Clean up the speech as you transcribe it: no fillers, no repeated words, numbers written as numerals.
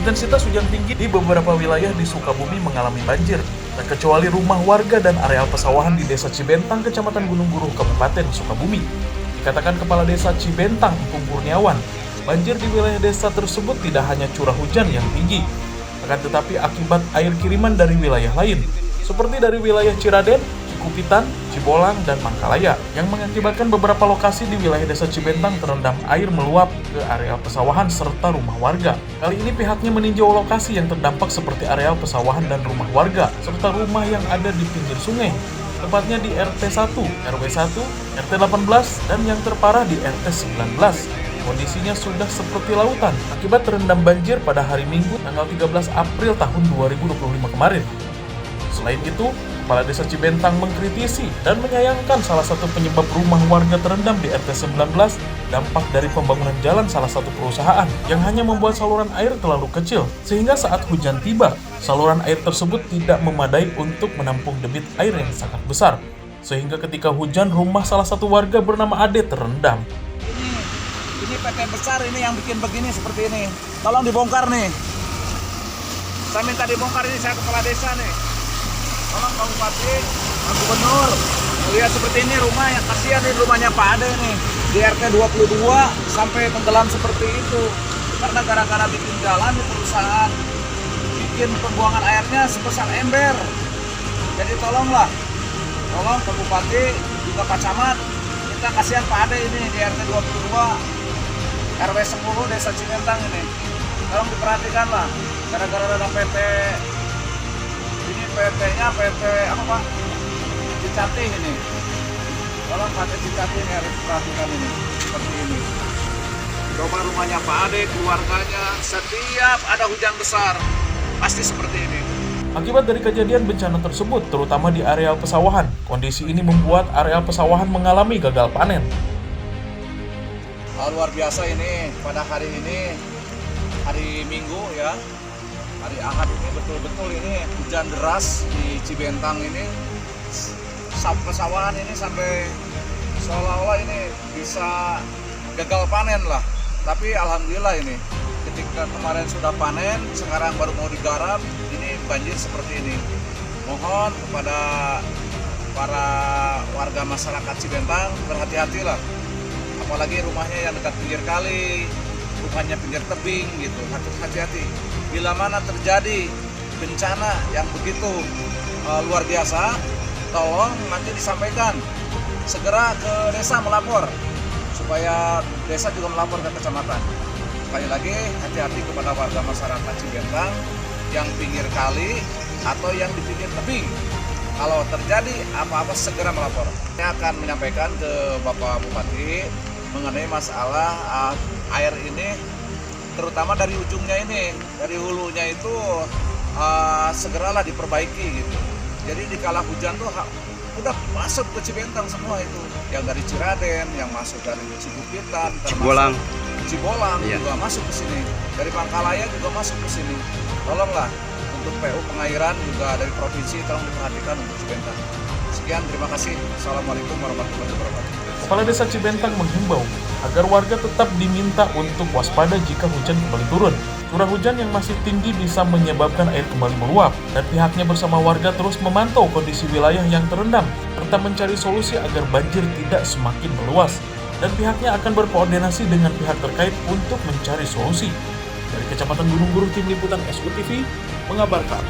Intensitas hujan tinggi di beberapa wilayah di Sukabumi mengalami banjir, terkecuali rumah warga dan areal pesawahan di Desa Cibentang, Kecamatan Gunung Buruh, Kabupaten Sukabumi. Dikatakan Kepala Desa Cibentang, Empung Kurniawan, banjir di wilayah desa tersebut tidak hanya curah hujan yang tinggi, akan tetapi akibat air kiriman dari wilayah lain, seperti dari wilayah Ciraden, Cikupitan, Cibolang, dan Mangkalaya, yang mengakibatkan beberapa lokasi di wilayah Desa Cibentang terendam air meluap ke areal pesawahan serta rumah warga. Kali ini pihaknya meninjau lokasi yang terdampak seperti areal pesawahan dan rumah warga, serta rumah yang ada di pinggir sungai, tepatnya di RT 1, RW 1, RT 18, dan yang terparah di RT 19. Kondisinya sudah seperti lautan akibat terendam banjir pada hari Minggu tanggal 13 April tahun 2025 kemarin. Selain itu, Kepala Desa Cibentang mengkritisi dan menyayangkan salah satu penyebab rumah warga terendam di RT 19 dampak dari pembangunan jalan salah satu perusahaan yang hanya membuat saluran air terlalu kecil, sehingga saat hujan tiba, saluran air tersebut tidak memadai untuk menampung debit air yang sangat besar, sehingga ketika hujan rumah salah satu warga bernama Ade terendam. Ini PT besar ini yang bikin begini seperti ini. Tolong dibongkar nih. Saya minta dibongkar ini, saya kepala desa nih. Tolong Pak Bupati, Pak Gubernur. Lihat seperti ini rumah yang kasihan nih, rumahnya Pak Ade nih. Di RT 22 sampai tenggelam seperti itu. Karena gara-gara bikin jalan di perusahaan, bikin pembuangan airnya sebesar ember. Jadi tolong Pak Bupati, juga Pak Camat, kita kasihan Pak Ade ini di RT 22 RW 10 Desa Cibentang ini. Tolong diperhatikan lah, gara-gara ada PT ini, PT-nya PT apa Pak? Cicatih ini. Tolong PT Cicatih ini harus diperhatikan ini, seperti ini. Coba rumahnya Pak Ade, keluarganya, setiap ada hujan besar pasti seperti ini. Akibat dari kejadian bencana tersebut, terutama di areal pesawahan, kondisi ini membuat areal pesawahan mengalami gagal panen. Luar biasa ini, pada hari ini, hari Minggu ya, hari Ahad ini betul-betul ini hujan deras di Cibentang ini. Pesawahan ini sampai seolah-olah ini bisa gagal panen lah. Tapi alhamdulillah ini, ketika kemarin sudah panen, sekarang baru mau digarap, ini banjir seperti ini. Mohon kepada para warga masyarakat Cibentang berhati-hatilah. Apalagi rumahnya yang dekat pinggir kali, rumahnya pinggir tebing gitu, hati-hati. Bila mana terjadi bencana yang begitu luar biasa, tolong nanti disampaikan segera ke desa melapor, supaya desa juga melapor ke kecamatan. Sekali lagi hati-hati kepada warga masyarakat Cibentang yang pinggir kali atau yang di pinggir tebing. Kalau terjadi apa-apa segera melapor. Saya akan menyampaikan ke Bapak Bupati mengenai masalah air ini, terutama dari ujungnya ini, dari hulunya itu segeralah diperbaiki gitu. Jadi di kala hujan tuh udah masuk ke Cibentang semua itu, yang dari Ciraden, yang masuk dari Cikupitan, Cibolang iya, juga masuk ke sini, dari Mangkalaya juga masuk ke sini. Tolonglah untuk PU pengairan juga dari provinsi, tolong diperhatikan untuk Cibentang. Sekian, terima kasih. Assalamualaikum warahmatullahi wabarakatuh. Kepala Desa Cibentang menghimbau agar warga tetap diminta untuk waspada jika hujan kembali turun. Curah hujan yang masih tinggi bisa menyebabkan air kembali meluap, dan pihaknya bersama warga terus memantau kondisi wilayah yang terendam, serta mencari solusi agar banjir tidak semakin meluas. Dan pihaknya akan berkoordinasi dengan pihak terkait untuk mencari solusi. Dari Kecamatan Gunung Buruh, Tim Liputan SUTV mengabarkan.